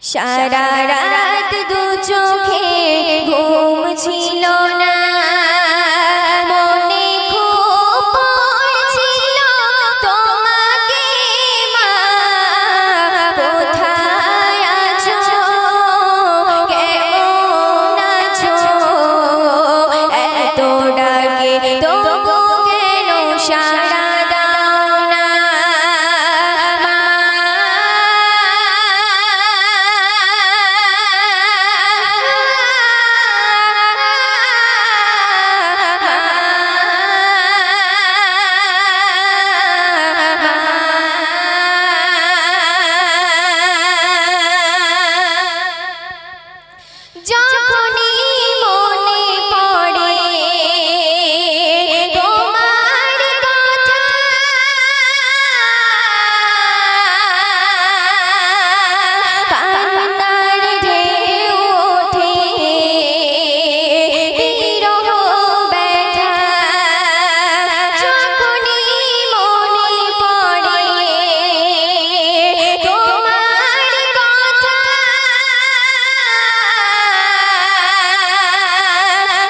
সারা রাত দু চোখে ঘুম ছিল না, মনে খুব পড়ছিল তোমাকে মা, কোথায় আছো, কেমন আছো, এত ডাকে তবু কেন সাড়া দাও না মা। যখনই মনে পড়ে তোমার কথা, কান্নার ঢেউ ওঠে বিরহ ব্যথা। যখনই মনে পড়ে তোমার কথা,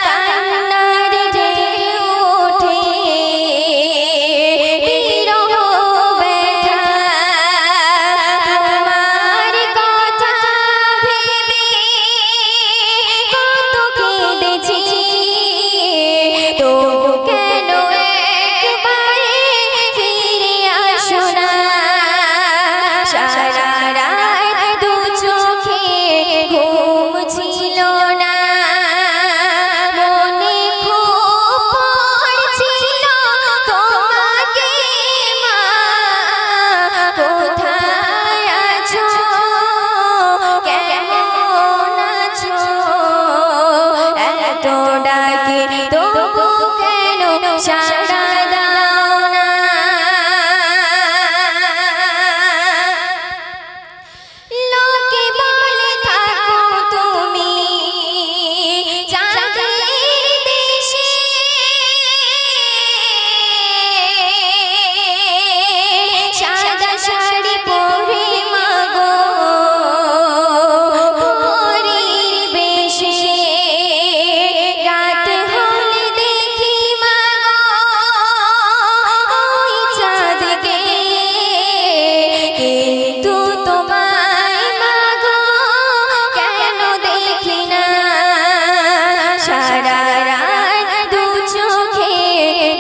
কান্নার ঢেউ ওঠে বিরহ ব্যথা। তোমার কথা ভেবে কত কেঁদেছি, তবু কেন একবারে ফিরে আসো না। সারা রাত দু চোখে ঘুম ছিল না, মনে খুব পড়ছিল তোমাকে মা, কোথায় আছো, কেমন আছো, এত ডাকে তবু কেন সাড়া দাও না। লোকে বলে থাকো তুমি চাঁদের দেশে, সাদা শাড়ি পরে মাগো পরীর বেশে। রাত হলে দেখি মাগো ওই চাঁদকে, কিন্তু তোমায় মাগো কেন দেখি না। সারা রাত দু চোখে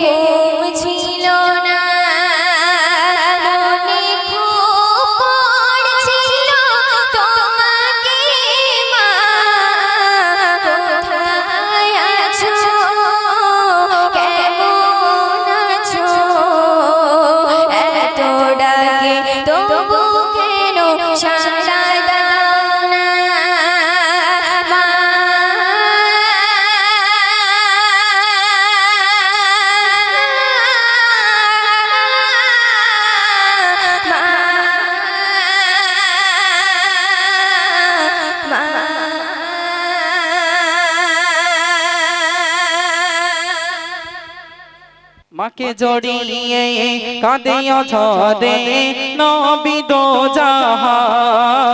ঘুম ছিল না, মনে খুব পড়ছিল তোমাকে মা, কোথায় আছো, কেমন আছো, এত ডাকে তবু কেন সাড়া দাও না মা। মাকে জড়িয়ে কাঁদে অঝরে নবী দো জাহান,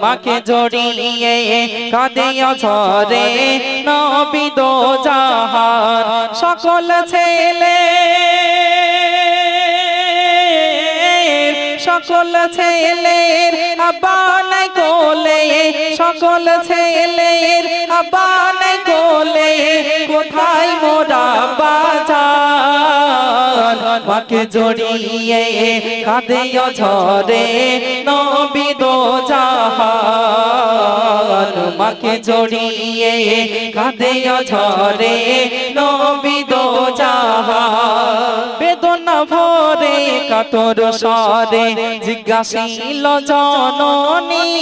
মাকে জড়িয়ে কাঁদে অঝরে নবী দো জাহান। সকল ছেলে সকল ছেলের আব্বা নাই কোলে, সকল ছেলের আব্বা নাই কোলে, কোথায় মোরা বাজান। মাকে জড়িয়ে কাঁদে অঝরে নবী দো জাহান, মাকে জড়িয়ে কাঁদে অঝরে নবী দো জাহান। বেদনা ভরে কাতর স্বরে জিজ্ঞাসিল জননীর,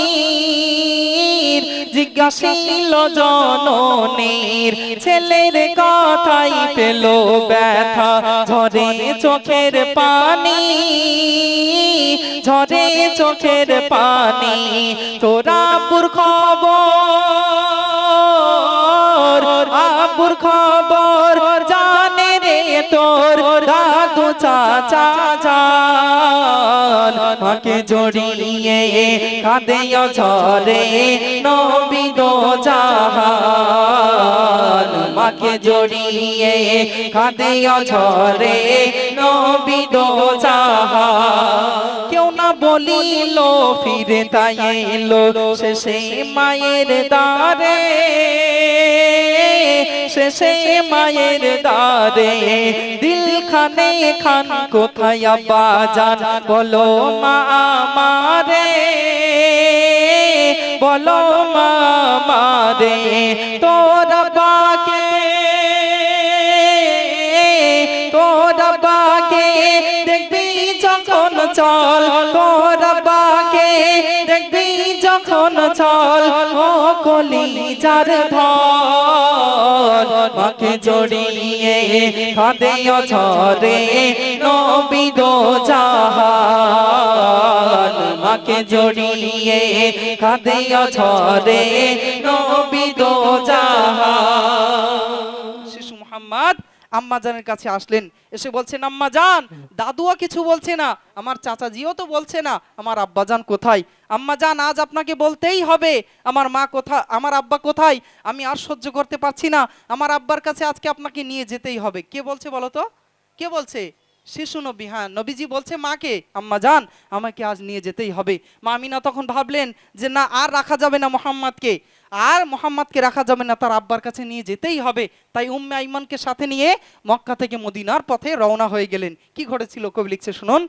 জিজ্ঞাসিল জননীর, ছেলের কথাই পেল ব্যথা, ঝরে চোখের পানি, ঝরে চোখের পানি। তোরা আব্বুর খবর, আব্বুর খবর জানে রে তোর দাদু চাচা জান মাকে জড়িয়ে কাঁদে ঝরে নবী দো জাহান মাকে জড়িয়ে কাঁদে ঝরে নবী দো জাহান কেউ না বলিল ফিরে তাই এলো শেষে মায়ের দ্বারে শেষে মায়ের দ্বারে দিল খানে খান কোথায় আব্বা জান বলো মা আমারে বলো মা আমারে তোরা বাকে দেখবি যখন চল তোরা বাকে দেখবি যখন চল ও কলিজার ধন মাকে জড়িয়ে কাঁদে ঝরে নবী দো জাহান মাকে জড়িয়ে কাঁদে ঝরে নবী দো জাহান শিশু মুহাম্মদ আম্মা জানের কাছে আসলেন এসে বলছেন আম্মা জান দাদুও কিছু বলছে না আমার চাচাজিও তো বলছে না আমার আব্বা জান কোথায় আম্মা জান আজ আপনাকে বলতেই হবে আমার মা কোথায় আমার আব্বা কোথায় আমি আর সহ্য করতে পারছি না আমার আব্বার কাছে আজকে আপনাকে নিয়ে যেতেই হবে কে বলছে বলো তো কে বলছে শিশু নবী হ্যাঁ নবীজি বলছে মাকে আম্মা জান আমাকে আজ নিয়ে যেতেই হবে মা আমিনা তখন ভাবলেন যে না আর রাখা যাবে না মোহাম্মদকে আর মোহাম্মদকে রাখা যাবে না তার আব্বার কাছে নিয়ে যেতেই হবে তাই উম্মে আইমানকে সাথে নিয়ে মক্কা থেকে মদিনার পথে রওনা হয়ে গেলেন কি ঘটেছিল কবি লিখছে শুনুন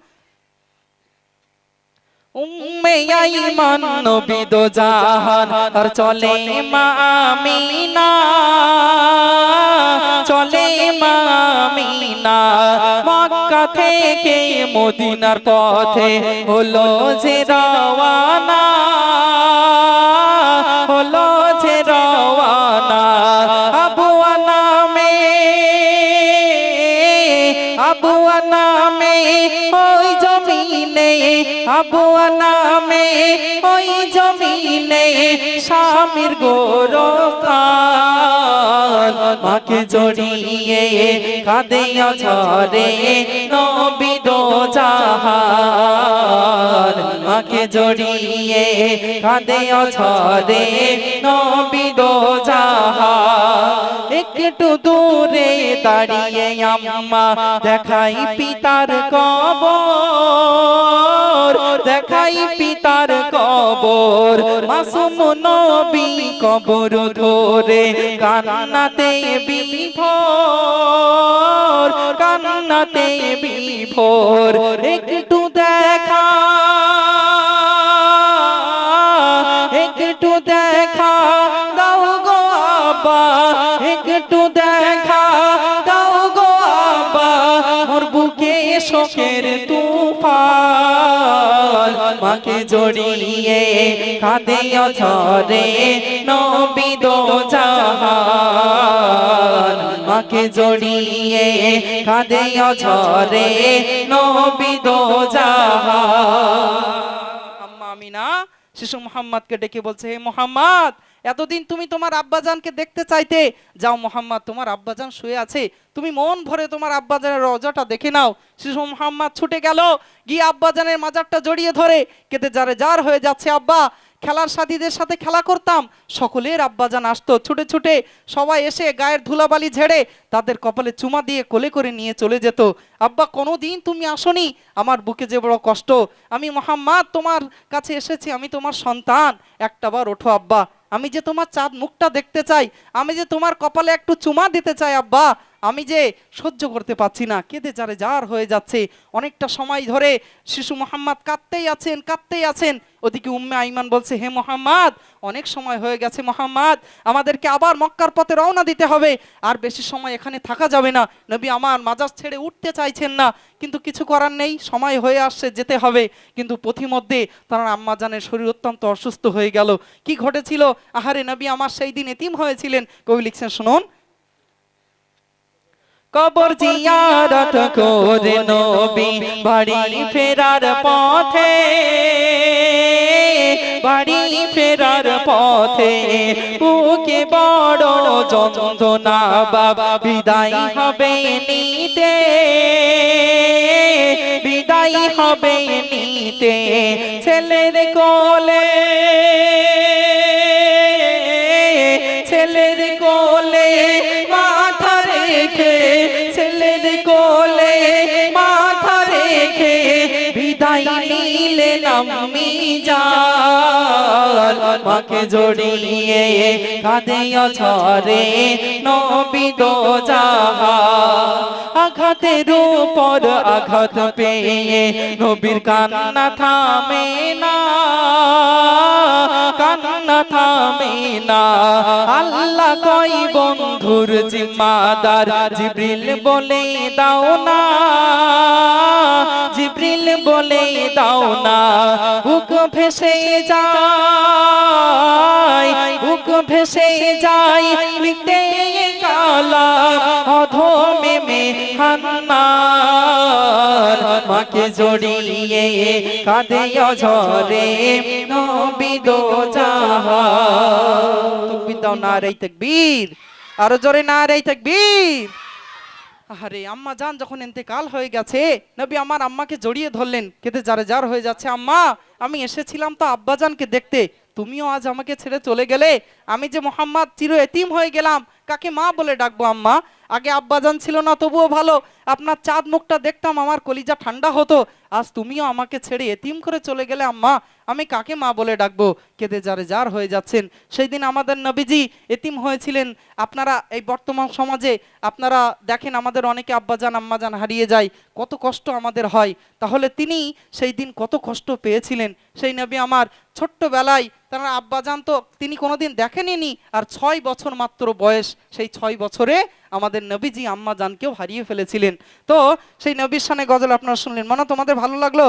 উম্মে আইমান নবী দো জাহান আর চলে মা আমিনা চলে মা আমিনা মক্কা থেকে মদিনার পথে হলো যে রওয়ানা হলো যে রওয়ানা আবুয়া নামে ওই জমিনে আবুয়া নামে ওই জমিনে স্বামীর গোরস্থান মাকে জড়িয়ে কাঁদে ঝরে নবী দো জাহান মাকে জড়িয়ে কাঁদে ঝরে নবী দো জাহান একটু দূরে দাঁড়িয়ে আম্মা দেখাই পিতার কবর দেখাই পিতার কবর মাসুম নবী কবর ধরে কান্নাতে বিভোর কান্নাতে বিভোর একটু দেখা দাও গো আব্বা একটু দেখা দাও গো আব্বা মোর বুকে শোকের তুফান মাকে জড়িয়ে কাঁদে ঝরে নবী দো জাহান মাকে জড়িয়ে কাঁদে ঝরে নবী দো জাহান আম্মা আমিনা শিশু মুহাম্মদকে ডেকে বলছে হে মুহাম্মদ এতদিন তুমি তোমার আব্বাজানকে দেখতে চাইতে যাও মুহাম্মদ তোমার আব্বাজান শুয়ে আছে তুমি মন ভরে তোমার আব্বাজানের রওজাটা দেখে নাও শিশু মুহাম্মদ ছুটে গেল গিয়ে আব্বাজানের মাজারটা জড়িয়ে ধরে কেঁদে যারে জার হয়ে যাচ্ছে আব্বা খেলার সাথীদের সাথে খেলা করতাম সকলের আব্বাজান আসতো ছুটে ছুটে সবাই এসে গায়ের ধুলাবালি ঝেড়ে তাদের কপালে চুমা দিয়ে কোলে করে নিয়ে চলে যেত আব্বা কোনোদিন তুমি আসোনি আমার বুকে যে বড় কষ্ট আমি মুহাম্মদ তোমার কাছে এসেছি আমি তোমার সন্তান একটাবার ওঠো আব্বা আমি যে তোমার চাঁদ মুখটা দেখতে চাই আমি যে তোমার কপালে একটু চুমা দিতে চাই আব্বা আমি যে সহ্য করতে পারছি না কেঁদে যারে জার হয়ে যাচ্ছে অনেকটা সময় ধরে শিশু মুহাম্মদ কাঁদতেই আছেন ওদিকে উম্মে আইমান বলছে হে মুহাম্মদ অনেক সময় হয়ে গেছে মুহাম্মদ আমাদেরকে আবার মক্কার পথে রওনা দিতে হবে আর বেশি সময় এখানে থাকা যাবে না নবী আমার মাজার ছেড়ে উঠতে চাইছেন না কিন্তু কিছু করার নেই সময় হয়ে আসছে যেতে হবে কিন্তু পথিমধ্যে তার আম্মা জানের শরীর অত্যন্ত অসুস্থ হয়ে গেল কি ঘটেছিল আহারে নবী আমার সেই দিন এতিম হয়েছিলেন কবি লিখছেন শুনুন কবর জিয়ারত করে নবী বাড়ি ফেরার পথে বাড়ি ফেরার পথে বুকে বড় যন্ত্রণা বাবা বিদায় হবে নিতে, বিদায় হবে নিতে ছেলের কোলে, ছেলের কোলে মাথা রেখে, ছেলের কোলে মাথা রেখে বিদায় নিলেন আম্মি জান। মাকে জড়িয়ে কাঁদে অঝরে নবী দো জাহান। আঘাতের উপর আঘাত পেয়ে নবীর কান্না থামে না, কান্না থামে না। আল্লাহ কই বন্ধুর জিম্মাদার জিবরিল বলে দাও না, জিবরিল বলে দাও না। বুক ভেসে যায়, বুক ভেসে যায় লিখতে কালাম অধমে মে হান্নান। মাকে জড়িয়ে কাঁদে অঝরে নবী দো জাহান। তাকবীর দাও, নারে তাকবীর, আরো জোরে নারে তাকবীর। আরে আম্মা জান যখন ইন্তেকাল হয়ে গেছে, নবী আমার আম্মাকে জড়িয়ে ধরলেন, কেঁদে জারে জার হয়ে যাচ্ছে। আম্মা আমি এসেছিলাম তো আব্বাজানকে দেখতে, তুমিও আজ আমাকে ছেড়ে চলে গেলে। আমি যে মোহাম্মদ চির এতিম হয়ে গেলাম, কাকে মা বলে ডাকবো আম্মা? আগে আব্বাজান ছিল না তবুও ভালো, আপনার চাঁদ মুখটা দেখতাম আমার কলিজা ঠান্ডা হতো। আজ তুমিও আমাকে ছেড়ে এতিম করে চলে গেলে আম্মা, আমি কাকে মা বলে ডাকবো? কেঁদে জারে জার হয়ে যাচ্ছেন। সেই দিন আমাদের নবীজি এতিম হয়েছিলেন। আপনারা এই বর্তমান সমাজে আপনারা দেখেন আমাদের অনেকে আব্বাজান আম্মাজান হারিয়ে যায়, কত কষ্ট আমাদের হয়। তাহলে তিনি সেই দিন কত কষ্ট পেয়েছিলেন। সেই নবী আমার ছোট্টবেলায় তারা আব্বাজান তো তিনি কোনোদিন দেখেনি, আর 6 বছর মাত্র বয়স, সেই 6 বছরে আমাদের নবীজি আম্মা জানকেও হারিয়ে ফেলেছিলেন। তো সেই নবীর শানে গজল আপনারা শুনলেন, মনে তোমাদের ভালো লাগলো?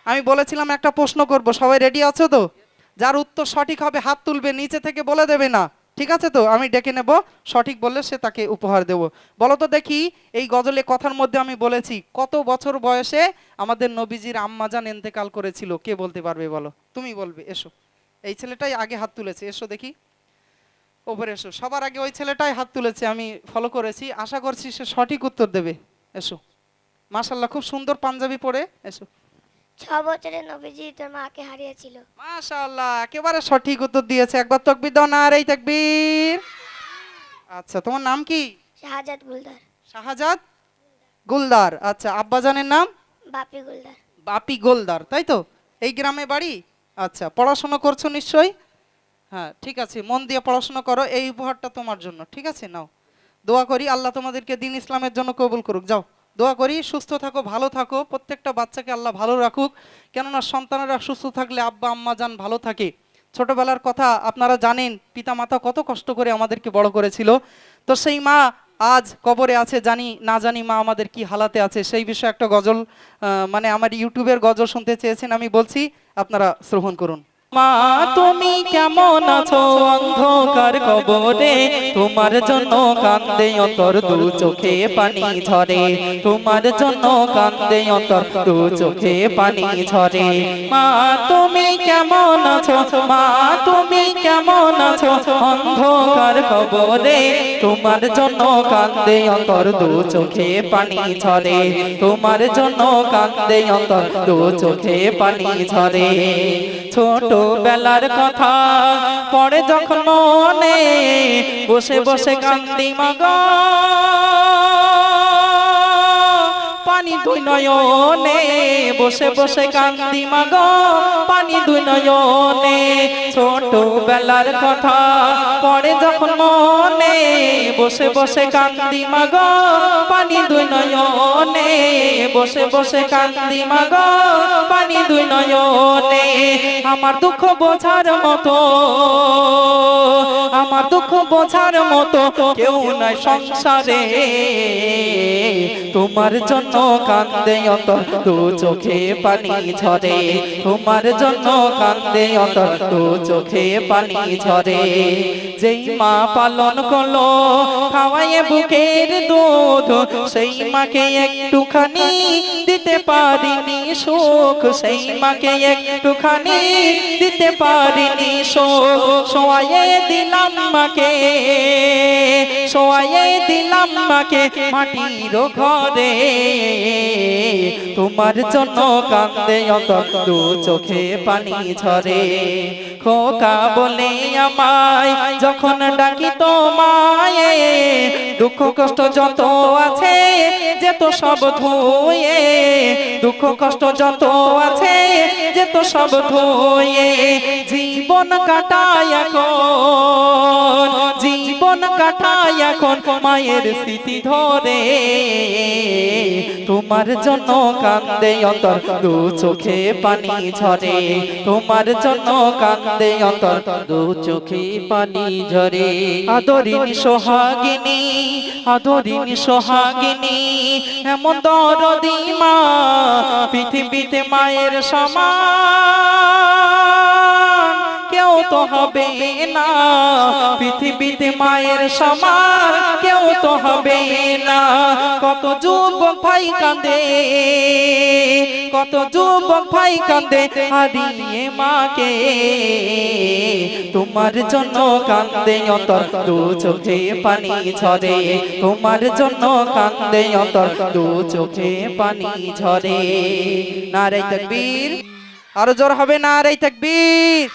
আমি বলেছিলাম একটা প্রশ্ন করব, সবাই রেডি আছো তো? যার উত্তর সঠিক হবে হাত তুলবে, নিচে থেকে বলে দেবে না, ঠিক আছে তো? আমি ডেকে নেব, সঠিক বললে সে তাকে উপহার দেব। বলো তো দেখি, এই গজলে কথার মধ্যে আমি বলেছি কত বছর বয়সে আমাদের নবীজির আম্মা জান ইন্তেকাল করেছিল? কে বলতে পারবে বলো? তুমি বলবে, এসো। এই ছেলেটাই আগে হাত তুলেছে, এসো দেখি, ওপরে এসো। সবার আগে ওই ছেলেটাই হাত তুলেছে, আমি ফলো করেছি, আশা করছি সে সঠিক উত্তর দেবে। এসো, মাশাআল্লাহ খুব সুন্দর পাঞ্জাবি পরে, এসো। 6 বছরে নবীজি তার মাকে হারিয়েছিল। মাশাআল্লাহ একেবারে সঠিক উত্তর দিয়েছে। একবার তাকবীর দাও, নারে তাকবীর। আচ্ছা তোমার নাম কি? শাহজাদ গুলদার। শাহজাদ গুলদার। আচ্ছা আব্বাজানের নাম? বাপি গুলদার। বাপি গোলদার, তাই তো? এই গ্রামে বাড়ি? আচ্ছা পড়াশোনা করছো নিশ্চয়ই? হ্যাঁ ঠিক আছে, মন দিয়ে পড়াশোনা করো, এই উপহারটা তোমার জন্য, ঠিক আছে? নাও। দোয়া করি আল্লাহ তোমাদেরকে দ্বীন ইসলামের জন্য কবুল করুক। যাও, দোয়া করি সুস্থ থাকো, ভালো থাকো, প্রত্যেকটা বাচ্চাকে আল্লাহ ভালো রাখুক, কেননা সন্তানেরা সুস্থ থাকলে আব্বা আম্মা জান ভালো থাকে। ছোটবেলার কথা আপনারা জানেন, পিতামাতা কত কষ্ট করে আমাদেরকে বড় করেছিল। তো সেই মা আজ কবরে আছে, জানি না জানি মা আমাদের কি হালাতে আছে, সেই বিষয়ে একটা গজল মানে আমার ইউটিউবের গজল শুনতে চেয়েছেন, আমি বলছি, আপনারা শ্রবণ করুন। মা তুমি কেমন আছো অন্ধকার কবরে, তোমার জন্য কান্দে অন্তর, দু চোখে পানি ঝরে, তোমার জন্য কান্দে অন্তর, দু চোখে পানি ঝরে। মা তুমি কেমন আছো, মা তুমি কেমন আছো অন্ধকার কবরে, তোমার জন্য কান্দে অন্তর, দু চোখে পানি ঝরে, তোমার জন্য কান্দে অন্তর, দু চোখে পানি ঝরে। ছোট বেলার কথা পড়ে যখন মনে, বসে বসে কান্দি মাগো, পানি দুই নয়নে, বসে বসে কান্দি মাগো, পানি দুই নয়নে। ছোট বেলার কথা পড়ে যখন মনে, বসে বসে কান্দি মাগো, পানি দুই নয়নে, বসে বসে কান্দি মাগো, পানি দুই নয়নে। আমার দুঃখ বোঝার মতো আমার দুঃখ বোঝার মতো কেউ নাই সংসারে তোমার জন্য কান্দে অন্তর দু চোখে পানি ঝরে তোমার জন্য কান্দে অন্তর দু চোখে পানি ঝরে যেই মা পালন করলো খাওয়ায়ে বুকের দুধ সেই মাকে একটুখানি দিতে পারিনি সুখ সেই মাকে একটুখানি দিতে পারিনি সুখ শোয়ায়ে দিলাম মাকে শোয়ায়ে দিলাম মাকে মাটির ঘরে তোমার জন্য কান্দে অন্তর দু চোখে পানি ঝরে খোকা বলে আমায় যখন ডাকি তোমায় দুঃখ কষ্ট যত আছে যেত সব ধুয়ে দুঃখ কষ্ট যত আছে যেত সব ধুয়ে জীবন কাটায় এখন জীবন কাটায় এখন মায়ের স্মৃতি ধরে তোমার জন্য কান্দে অন্তর দু চোখে পানি ঝরে তোমার জন্য কান্দে অন্তর দু চোখে পানি ঝরে আদরিনী সোহাগিনী আদরিনী সোহাগিনী এমন দরদি মা পৃথিবীতে মায়ের সমান কেউ তো হবে না পৃথিবীতে মায়ের সমান কেউ তো হবে না কত যুবক ভাই কাঁদে কত যুবক ভাই কাঁদে হারিয়ে মাকে তোমার জন্য কান্দে অন্তর দু চোখে পানি ঝরে তোমার জন্য কান্দে অন্তর দু চোখে পানি ঝরে নারে তাকবীর আরো জোর হবে নারে তাকবীর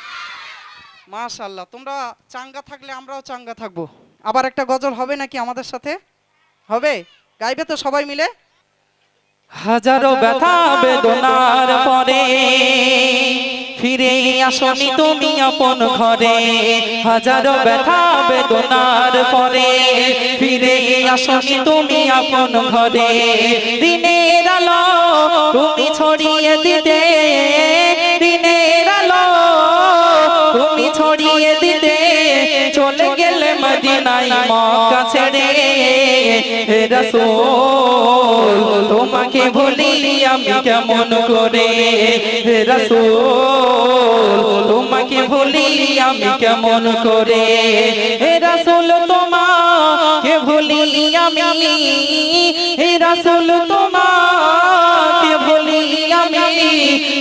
মাশাআল্লাহ তোমরা চাঙ্গা থাকলে আমরাও চাঙ্গা থাকবো আবার একটা গজল হবে নাকি আমাদের সাথে হবে গাইবে তো সবাই মিলে হাজারো ব্যথা বেদনার পরে ফিরে আসনি তুমি আপন ঘরে হাজারো ব্যথা বেদনার পরে ফিরে আসনি তুমি আপন ঘরে দিনের আলো তুমি ছড়িয়ে দিতে দিনের আলো তুমি ছড়িয়ে দিতে চলে গেলে মদিনায় মক্কা ছেড়ে হে রাসূল তোমাকে ভুলি আমি কেমন করে হে রাসূল তোমাকে ভুলি আমি কেমন করে হে রাসূল তোমাকে ভুলি আমি হে রাসূল তোমাকে ভুলি আমি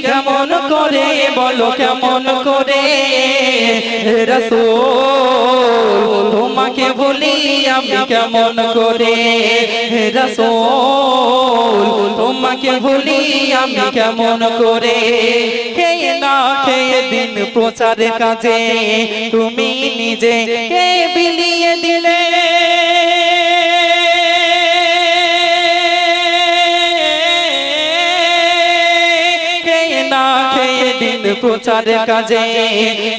কেমন করে বলো কেমন করে হে রাসূল তোমাকে ভুলি আমি কেমন করে হে রাসূল তোমাকে ভুলি আমি কেমন করে খেয়ে না খেয়ে দিন প্রচারের কাজে তুমি নিজে কে বিলিয়ে দিলে দিন প্রচারের কাজে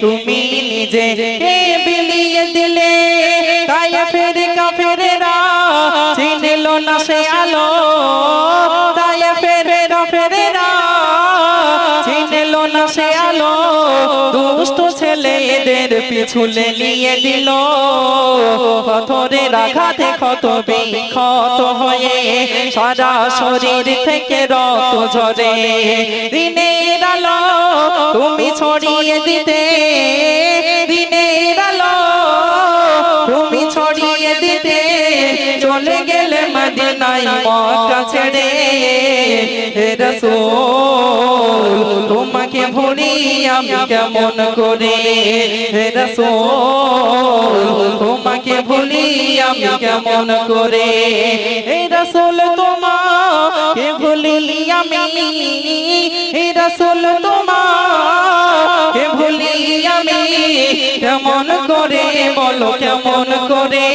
তুমি নিজে বিলিয়ে দিলে তায়েফের কাফেরেরা চিনল না সে আলো তায়েফের কাফেরেরা চিনল না সে আলো দুষ্ট ছেলেদের পিছুলে নিয়ে দিল পাথরের আঘাতে ক্ষত বিক্ষত হয়ে সারা শরীর থেকে রক্ত ঝরে দিনের আলো তুমি ছড়িয়ে দিতে দিনের আলো তুমি ছড়িয়ে দিতে চলে গেলে মদিনায় মক্কা ছেড়ে হে রাসূল তোমাকে ভুলি আমি কেমন করে হে রাসূল তোমাকে ভুলি আমি কেমন করে হে রাসূল তোমাকে ভুলি আমি হে রাসূল তোমাকে ভুলি আমি কেমন করে বলো কেমন করে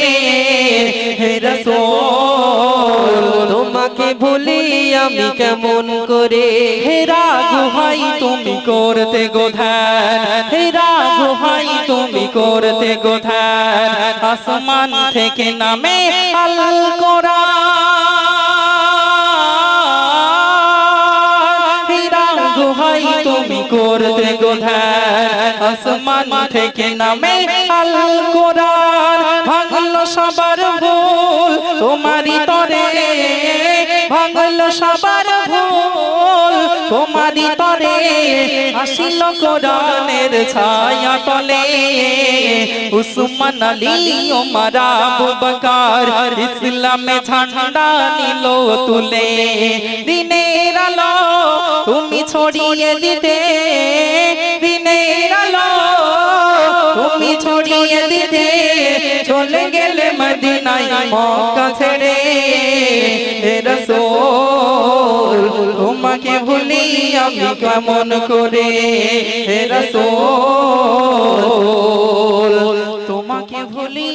হে রাসূল তোমাকে ভুলি আমি কেমন করে হেরা গুহাই তুমি করতে গোধান হেরা গুহাই তুমি করতে গোধান আসমান থেকে নামে আল কোরআন হেরা গুহাই তুমি করতে গোধান আসমান থেকে নামে আল কোরআন ভাঙলো সবার ভুল তোমারই তরে ভাঙলো সবার ভুল তোমারই তরে আসিল কোরআনের ছায়া তলে উসমান আলী ওমর আবু বকর ইসলামে ঝান্ডা নিল তুলে দিনের আলো তুমি ছড়িয়ে দিতে দিনের আলো তুমি ছড়িয়ে দিতে চলে গেলে মদিনায় মক্কা ছেড়ে হে রাসূল তোমাকে ভুলি আমি কেমন করে হে রাসূল তোমাকে ভুলি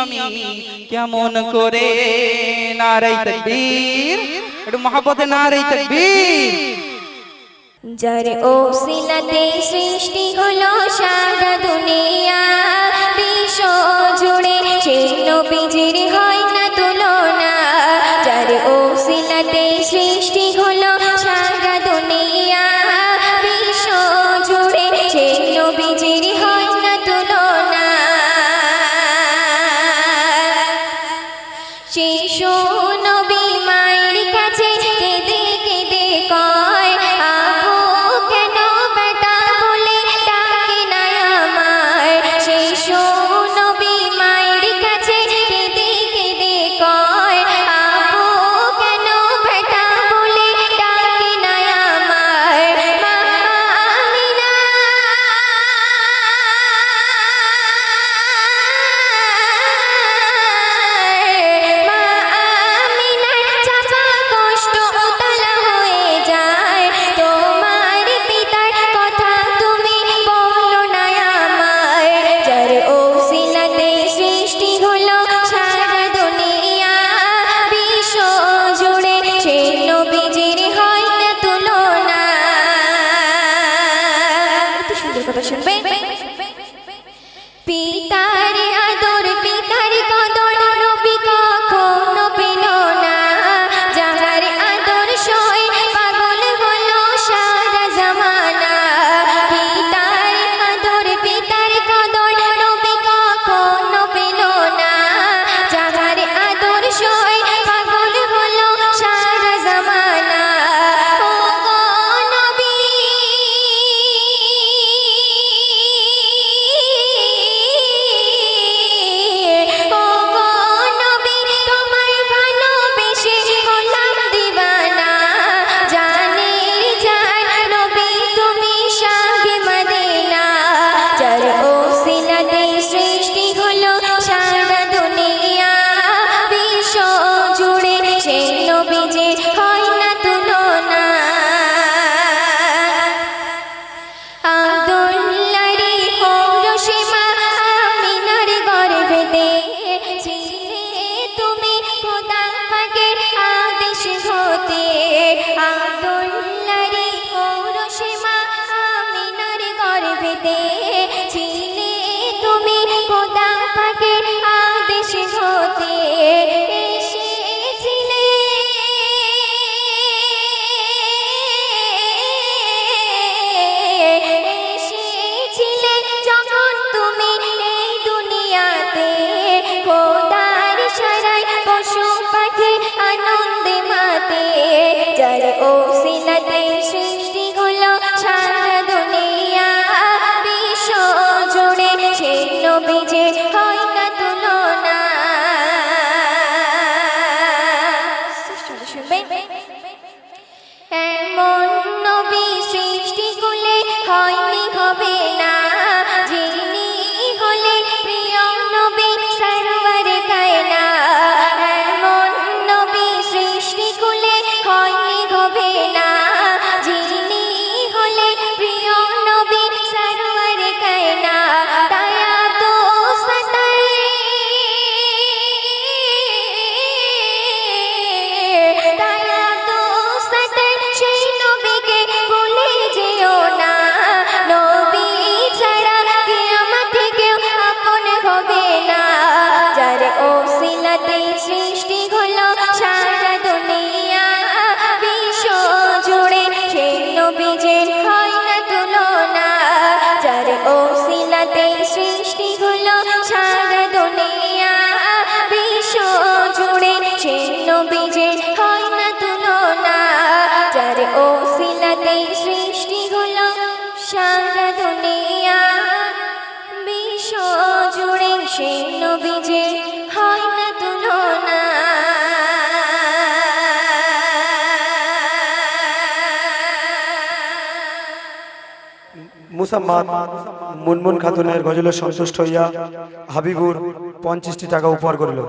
আমি কেমন করে নারে তাকবীর একটু মহব্বতে নারে তাকবীর যার ওসিলাতে সৃষ্টি হলো সারা দুনিয়া বিশ্ব জুড়ে সেই নবীজির হয় না তুলনা যার ওসিলাতে সৃষ্টি হলো সারা দুনিয়া বিশ্ব জুড়ে সেই নবীজির হয় না তুলনা শিশু নবী মায়ের কাছে কেঁদে কেঁদে কয় আবু কেন বেটা বলে ডাকে না সে নবী যে হয় না তুলনা। মুসাম্মাদ মুনমুন খাতুনের গজলে সন্তুষ্ট হইয়া হাবিবুর 50টি টাকা উপহার করিল।